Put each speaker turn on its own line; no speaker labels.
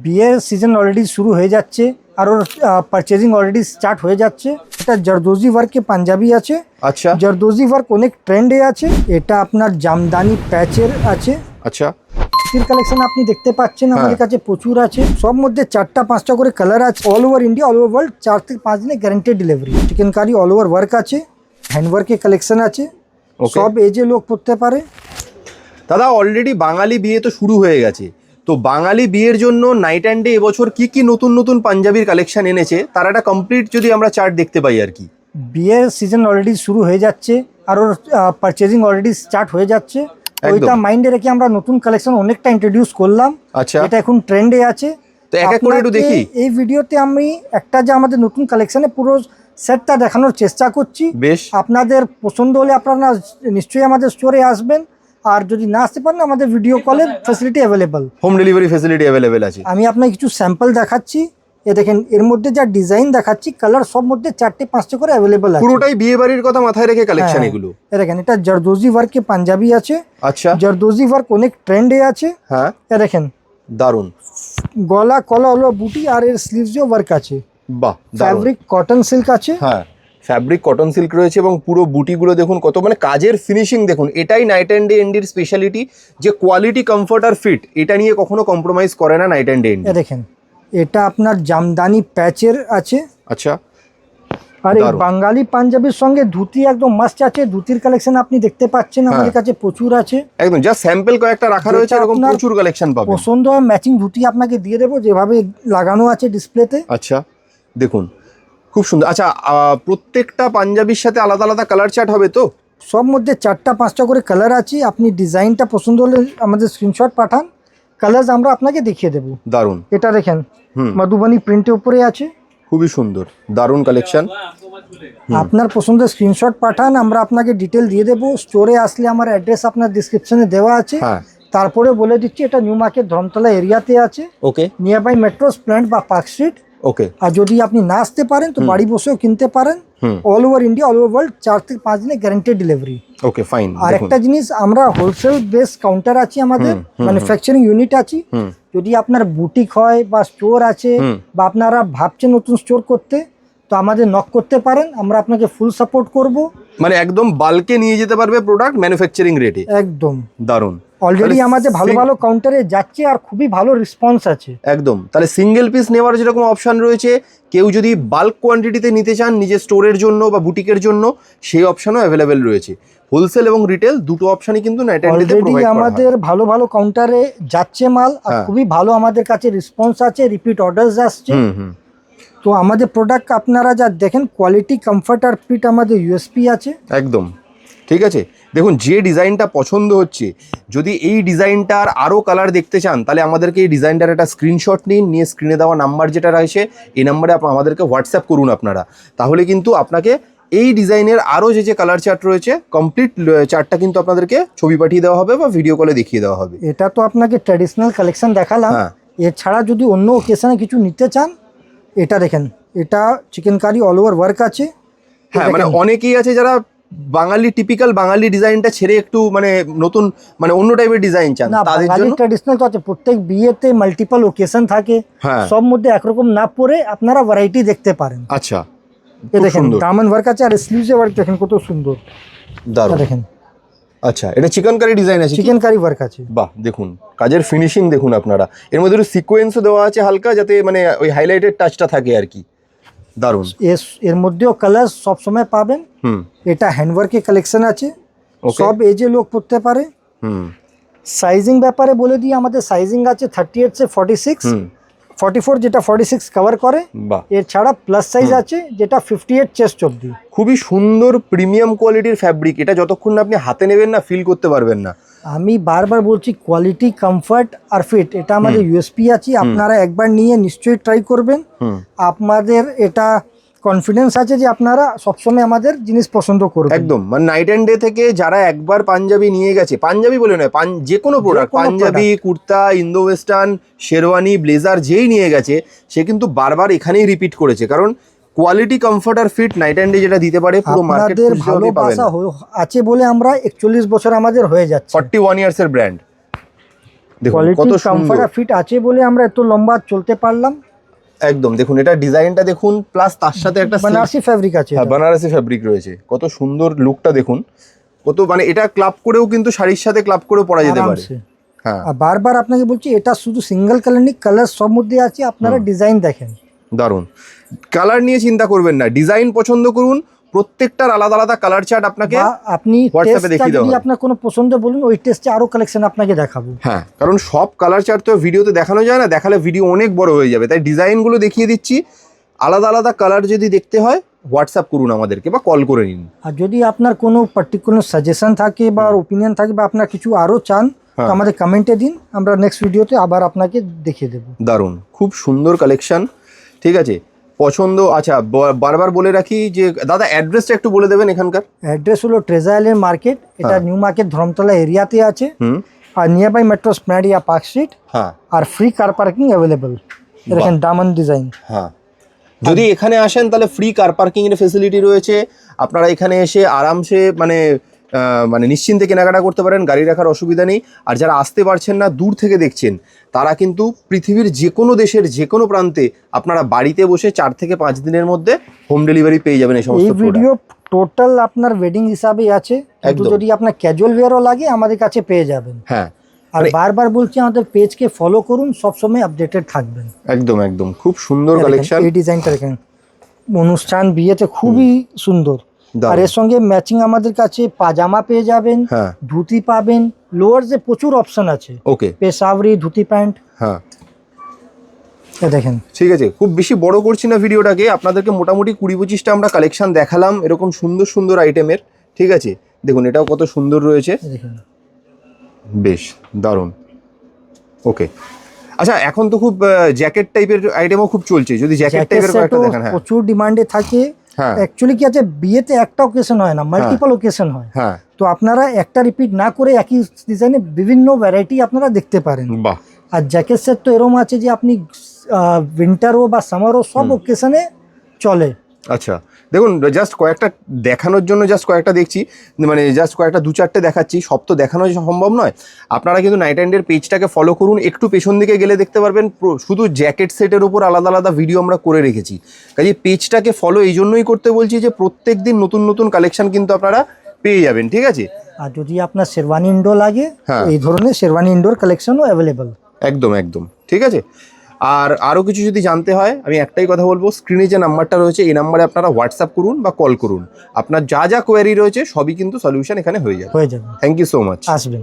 বিয়ের season already শুরু হয়ে যাচ্ছে আর ওর পারচেজিং অলরেডি স্টার্ট হয়ে যাচ্ছে। এটা জরদোজি ওয়ার্কে পাঞ্জাবি আছে।
আচ্ছা,
জরদোজি ওয়ার্ক অনেক ট্রেন্ডে আছে। এটা আপনার জামদানি প্যাচের আছে।
আচ্ছা,
সুতির কালেকশন আপনি দেখতে পাচ্ছেন আমাদের কাছে প্রচুর আছে। সব মধ্যে 4টা 5টা করে কালার আছে। All over India, all over world 4 থেকে 5 দিনে guaranteed delivery. Chikankari all over work আছে, হ্যান্ডওয়ার্কের কালেকশন আছে। সব এজে লোক পড়তে পারে।
দাদা অলরেডি বাঙালি বিয়ে তো শুরু হয়ে গেছে, তো বাঙালি বিয়ের জন্য নাইট অ্যান্ড ডে এবছর কি কি নতুন নতুন পাঞ্জাবির কালেকশন এনেছে তার একটা কমপ্লিট যদি আমরা চার্ট দেখতে পাই আর কি।
বিয়ের সিজন অলরেডি শুরু হয়ে যাচ্ছে আর ওর পারচেজিং অলরেডি স্টার্ট হয়ে যাচ্ছে। ওইটা মাইন্ডে রেখে আমরা নতুন কালেকশন অনেকটা ইন্ট্রোডিউস করলাম।
আচ্ছা,
এটা এখন ট্রেন্ডে আছে।
তো এক এক করে একটু দেখি।
এই ভিডিওতে আমি একটা যে আমাদের নতুন কালেকশনে পুরো সেটটা দেখানোর চেষ্টা করছি।
বেশ,
আপনাদের পছন্দ হলে আপনারা নিশ্চয়ই আমাদের স্টোরে আসবেন, আর যদি না আসতে পারেন আমাদের ভিডিও কলের facility available,
home delivery facility available আছে।
আমি আপনাকে কিছু স্যাম্পল দেখাচ্ছি। এ দেখেন, এর মধ্যে যা ডিজাইন দেখাচ্ছি, কালার সব মধ্যে 4টে 5টে করে অ্যাভেলেবল আছে।
পুরোটাই বিয়ে বাড়ির কথা মাথায় রেখে কালেকশন এগুলো।
এ দেখেন, এটা জরদোজি ওয়ার্কে পাঞ্জাবি আছে।
আচ্ছা,
জরদোজি ওয়ার্ক অনেক ট্রেন্ডে আছে।
হ্যাঁ,
এ দেখেন,
দারুন।
গলা কলা হলো বুটি আর এর স্লিভসেও ওয়ার্ক আছে।
বাহ,
ফ্যাব্রিক কটন সিল্ক আছে।
হ্যাঁ, ফ্যাব্রিক কটন সিল্ক রয়েছে এবং পুরো বুটিগুলো দেখুন কত মানে কাজের ফিনিশিং দেখুন। এটাই নাইট অ্যান্ড ডে এন্ডির স্পেশালিটি, যে কোয়ালিটি, কমফর্ট আর ফিট এটা নিয়ে কখনো কম্প্রোমাইজ করে না নাইট অ্যান্ড ডে এন্ডি।
দেখেন, এটা আপনার জামদানি প্যাচের আছে।
আচ্ছা,
আর এই বাঙালি পাঞ্জাবির সঙ্গে ধুতি একদম মাস্ট আছে। ধুতির কালেকশন আপনি দেখতে পাচ্ছেন আমাদের কাছে প্রচুর আছে।
একদম যা স্যাম্পল কয়েকটা রাখা রয়েছে, এরকম প্রচুর কালেকশন পাবেন।
পছন্দ হয় ম্যাচিং ধুতি আপনাকে দিয়ে দেবো, যেভাবে লাগানো আছে ডিসপ্লেতে।
আচ্ছা, দেখুন খুব সুন্দর। আচ্ছা, প্রত্যেকটা পাঞ্জাবির সাথে আলাদা আলাদা কালার চার্ট হবে তো?
সব মধ্যে 4টা 5টা করে কালার আছে। আপনি ডিজাইনটা পছন্দ হলে আমাদের স্ক্রিনশট পাঠান, কালার আমরা আপনাকে দেখিয়ে দেবো।
দারুন।
এটা দেখেন, মধুবনী প্রিন্টের উপরে আছে,
খুবই সুন্দর, দারুন কালেকশন।
আপনার পছন্দের স্ক্রিনশট পাঠান, আমরা আপনাকে ডিটেল দিয়ে দেবো। স্টোরে আসলে আমার অ্যাড্রেস আপনার ডিসক্রিপশনে দেওয়া আছে। তারপরে বলে দিচ্ছি, এটা নিউ মার্কেট ধর্মতলা এরিয়াতে আছে।
ওকে,
নিয়ার বাই মেট্রো স্প্ল্যান্ড বা পার্ক স্ট্রিট।
ওকে,
আর যদি আপনি না আসতে পারেন তো বাড়ি বসেও কিনতে পারেন। All over India, all over world 4 থেকে 5 দিনে গ্যারান্টেড ডেলিভারি।
ওকে, ফাইন।
আর একটা জিনিস, আমরা হোলসেল বেস কাউন্টার আছি, আমাদের ম্যানুফ্যাকচারিং ইউনিট আছে। যদি আপনার বুটিক হয় বা স্টোর আছে, বা আপনারা ভাবছেন নতুন স্টোর করতে, তো আমাদের নক করতে পারেন, আমরা আপনাকে ফুল সাপোর্ট করব।
মানে একদম বাল্কে নিয়ে যেতে পারবে প্রোডাক্ট ম্যানুফ্যাকচারিং রেটে।
একদম
দারুন।
অলরেডি আমাদের ভালো ভালো কাউন্টারে যাচ্ছে আর খুবই ভালো রেসপন্স আছে।
একদম। তাহলে সিঙ্গেল পিস নেওয়ার যেরকম অপশন রয়েছে, কেউ যদি বাল্ক কোয়ান্টিটিতে নিতে চান নিজের স্টোরের জন্য বা বুটিকের জন্য, সেই অপশনও অ্যাভেলেবেল রয়েছে। হোলসেল এবং রিটেল দুটো অপশনই কিন্তু নাইট অ্যান্ড ডে তে প্রোভাইড করা হয়।
আমাদের ভালো ভালো কাউন্টারে যাচ্ছে মাল, আর খুবই ভালো আমাদের কাছে রেসপন্স আছে, রিপিট অর্ডারস আসছে। তো আমাদের প্রোডাক্ট আপনারা যা দেখেন, কোয়ালিটি, কমফর্ট আর ফিট আমাদের ইউএসপি আছে।
একদম ঠিক আছে। দেখুন, যে ডিজাইনটা পছন্দ হচ্ছে, যদি এই ডিজাইনটার আরও কালার দেখতে চান, তাহলে আমাদেরকে এই ডিজাইনটার একটা স্ক্রিনশট নিয়ে স্ক্রিনে দেওয়া নাম্বার যেটা রয়েছে, এই নাম্বারে আমাদেরকে হোয়াটসঅ্যাপ করুন আপনারা। তাহলে কিন্তু আপনাকে এই ডিজাইনের আরও যে কালার চার্ট রয়েছে, কমপ্লিট চার্টটা কিন্তু আপনাদেরকে ছবি পাঠিয়ে দেওয়া হবে বা ভিডিও কলে দেখিয়ে দেওয়া হবে।
এটা তো আপনাকে ট্র্যাডিশনাল কালেকশন দেখালাম। এছাড়া যদি অন্য ওকেশনে কিছু নিতে চান, এটা দেখেন, এটা চিকেনকারি অল ওভার ওয়ার্ক আছে।
হ্যাঁ, মানে অনেকেই আছে যারা বাঙালি টিপিক্যাল বাঙালি ডিজাইনটা ছেড়ে একটু মানে নতুন মানে অন্য টাইপের ডিজাইন চান, তাদের জন্য
ট্র্যাডিশনাল তো আছে। প্রত্যেক বিয়েতে মাল্টিপল ওকেশন থাকে, সব মধ্যে একরকম না পরে আপনারা ভ্যারাইটি দেখতে পারেন।
আচ্ছা,
দেখেন, দামন ওয়ার্ক আছে আর স্লিভসে ওয়ার্ক দেখেন কত সুন্দর।
দারুণ দেখেন। আচ্ছা, এটা চিকেনকারি ডিজাইন আছে,
চিকেনকারি ওয়ার্ক আছে।
বাহ, দেখুন কাজের ফিনিশিং দেখুন আপনারা। এর মধ্যে একটু সিকোয়েন্সও দেওয়া আছে হালকা, যাতে মানে ওই হাইলাইটেড টাচটা থাকে আর কি। দারুণ।
এর মধ্যেও কালার সব সময় পাবেন। এটা হ্যান্ডওয়ার্কের কালেকশন আছে, সব এজে লোক পড়তে পারে। সাইজিং ব্যাপারে বলে দিই, আমাদের সাইজিং আছে 38 से 46, 44 যেটা 46 কভার করে। এর ছাড়া প্লাস সাইজ আছে যেটা 58 চেস্ট অবধি।
খুবই সুন্দর প্রিমিয়াম কোয়ালিটির ফ্যাব্রিক। এটা যতক্ষণ না আপনি হাতে নেবেন না, ফিল করতে পারবেন না।
আমি বারবার বলছি, কোয়ালিটি, কমফর্ট আর ফিট এটা আমাদের ইউএসপি আছে। আপনারা একবার নিয়ে নিশ্চয়ই ট্রাই করবেন। আপনাদের এটা কনফিডেন্স আছে যে আপনারা সবসময় আমাদের জিনিস পছন্দ করবেন।
একদম, মানে নাইট অ্যান্ড ডে থেকে যারা একবার পাঞ্জাবি নিয়ে গেছে, পাঞ্জাবি বলে নয়, যে কোনো product, panjabi, kurta, Indo western, sherwani, blazer যেই নিয়ে গেছে, সে কিন্তু বারবার এখানেই রিপিট করেছে। কারণ কোয়ালিটি, কমফর্ট আর ফিট নাইট অ্যান্ড ডে যেটা দিতে পারে, পুরো মার্কেটে
ভালোবাসা আছে বলে আমরা 41 বছর আমাদের হয়ে যাচ্ছে।
41 ইয়ার্স এর ব্র্যান্ড। দেখুন
কোয়ালিটি
কত
কমফর্ট
সুন্দর,
আর ফিট আছে বলে আমরা এত লম্বা চলতে পারলাম।
একদম দেখুন এটা ডিজাইনটা দেখুন, প্লাস তার সাথে একটা
বানারসি ফ্যাব্রিক আছে
হ্যাঁ
এটা।
বানারসি ফ্যাব্রিক রয়েছে, কত সুন্দর লুকটা দেখুন, কত মানে এটা ক্লাব করেও কিন্তু শাড়ির সাথে ক্লাব করেও পরা যেতে পারে।
আরামসে।
হ্যাঁ
আর বারবার আপনাকে বলছি এটা শুধু সিঙ্গেল কালার নেই, কালার সব মধ্যে আছে, আপনারা ডিজাইন দেখেন।
দারুন, কালার নিয়ে চিন্তা করবেন না, ডিজাইন পছন্দ করুন, প্রত্যেকটার আলাদা আলাদা কালার চার্ট আপনাকে
বা আপনি
হোয়াটসঅ্যাপে
টেস্টটা
দেখিয়ে
যদি
দেওয়া হবে।
আপনার কোনো পছন্দ বলুন, ওই টেস্টে আরো কালেকশন আপনাকে দেখাবো।
হ্যাঁ কারণ সব কালার চার্ট তো ভিডিওতে দেখানো যায় না, দেখালে ভিডিও অনেক বড় হয়ে যাবে, তাই ডিজাইনগুলো দেখিয়ে দিচ্ছি। আলাদা আলাদা কালার যদি দেখতে হয় হোয়াটসঅ্যাপ করুন আমাদেরকে বা কল করে নিন।
আর যদি আপনার কোনো পার্টিকুলার সাজেশন থাকে বা ওপিনিয়ন থাকে বা আপনার কিছু আরো চান, তো আমাদের কমেন্টে দিন, আমরা নেক্সট ভিডিওতে আবার আপনাকে দেখিয়ে দেবো।
দারুন, খুব সুন্দর কালেকশন, ঠিক আছে পছন্দ। আচ্ছা বারবার বলে রাখি যে দাদা অ্যাড্রেসটা একটু বলে দেবেন এখানকার।
অ্যাড্রেস হলো ট্রেজার আইল্যান্ড মার্কেট, এটা নিউ মার্কেট ধরমতলা এরিয়াতে আছে।
হুম
আর নিয়ার বাই মেট্রো স্প্ল্যানেড ইয়া পার্ক স্ট্রিট।
হ্যাঁ
আর ফ্রি কার পার্কিং অ্যাভেলেবল, দেখেন ডায়মন্ড ডিজাইন।
হ্যাঁ যদি এখানে আসেন তাহলে ফ্রি কার পার্কিং এর ফেসিলিটি রয়েছে, আপনারা এখানে এসে আরামসে মানে নিশ্চিন্তে কেনাকাটা করতে পারেন, গাড়ি রাখার অসুবিধা নেই। আর যারা আসতে পারছেন না, দূর থেকে দেখছেন, তারা কিন্তু পৃথিবীর যে কোনো দেশের যে কোনো প্রান্তে আপনারা বাড়িতে বসে 4 থেকে 5 দিনের মধ্যে হোম ডেলিভারি পেয়ে যাবেন এই সমস্ত
এই
প্রোডাক্ট।
ভিডিও টোটাল আপনার ওয়েডিং হিসাবেই আছে, কিন্তু
একদম।
যদি আপনার ক্যাজুয়াল ওয়্যারও লাগে আমাদের কাছে পেয়ে যাবেন।
হ্যাঁ
আর বারবার বলছি আমাদের পেজকে ফলো করুন, সবসময় আপডেটেড থাকবেন।
একদম একদম, খুব সুন্দর
এই দেখেন,
কালেকশন।
এই ডিজাইনটা দেখেন, অনুষ্ঠান বিয়েতে খুবই সুন্দর।
দারুণ।
আর এর সঙ্গে ম্যাচিং আমাদের কাছে পাজামা পেয়ে যাবেন,
হ্যাঁ
ধুতি পাবেন, লোয়ার যে প্রচুর অপশন আছে,
ওকে
পেশাওয়ারি, ধুতি প্যান্ট।
হ্যাঁ
দেখেন
ঠিক আছে, খুব বেশি বড় করছি না ভিডিওটাকে, আপনাদেরকে মোটামুটি 20-25টা আমরা কালেকশন দেখালাম এরকম সুন্দর সুন্দর আইটেমের, ঠিক আছে দেখুন এটাও কত সুন্দর রয়েছে,
এই দেখেন।
বেশ দারুণ। ওকে আচ্ছা এখন তো খুব জ্যাকেট টাইপের আইটেমও খুব চলছে, যদি জ্যাকেট
জ্যাকেট
টাইপের কয়েকটা
সেটও
দেখান। হ্যাঁ
প্রচুর ডিমান্ডে থাকে।
হ্যাঁ
অ্যাকচুয়ালি কি আছে, বিয়েতে একটা ওকেশন হয় না, মাল্টিপল ওকেশন হয়।
হ্যাঁ
তো আপনারা একটা রিপিট না করে একই ডিজাইনে বিভিন্ন ভ্যারাইটি আপনারা দেখতে পারেন।
বাহ
আর জ্যাকেট সেট তো এরকম আছে যে আপনি উইন্টারও বা সামারও সব ওকেশনে চলে।
আচ্ছা দেখুন জাস্ট কয়েকটা দেখানোর জন্য জাস্ট কয়েকটা দেখছি, মানে জাস্ট কয়েকটা 2-4টে দেখাচ্ছি, সব তো দেখানো সম্ভব নয়। আপনারা কিন্তু নাইট অ্যান্ডের পেজটাকে ফলো করুন, একটু পেছন দিকে গেলে দেখতে পারবেন শুধু জ্যাকেট সেটের উপর আলাদা আলাদা ভিডিও আমরা করে রেখেছি। কাজে পেজটাকে ফলো এই জন্যই করতে বলছি যে প্রত্যেক দিন নতুন নতুন কালেকশন কিন্তু আপনারা পেয়ে যাবেন, ঠিক আছে।
আর যদি আপনার শেরওয়ানি ইন্ডো লাগে,
হ্যাঁ।
এই ধরনের শেরওয়ানি ইন্ডোর কালেকশনও অ্যাভেলেবল।
একদম একদম ঠিক আছে। আর আরও কিছু যদি জানতে হয় আমি একটাই কথা বলবো, স্ক্রিনে যে নাম্বারটা রয়েছে এই নাম্বারে আপনারা হোয়াটসঅ্যাপ করুন বা কল করুন, আপনার যা যা কোয়ারি রয়েছে সবই কিন্তু সলিউশন এখানে হয়ে যাবে।
হয়ে যাবে,
থ্যাংক ইউ সো মাচ।
আসবেন।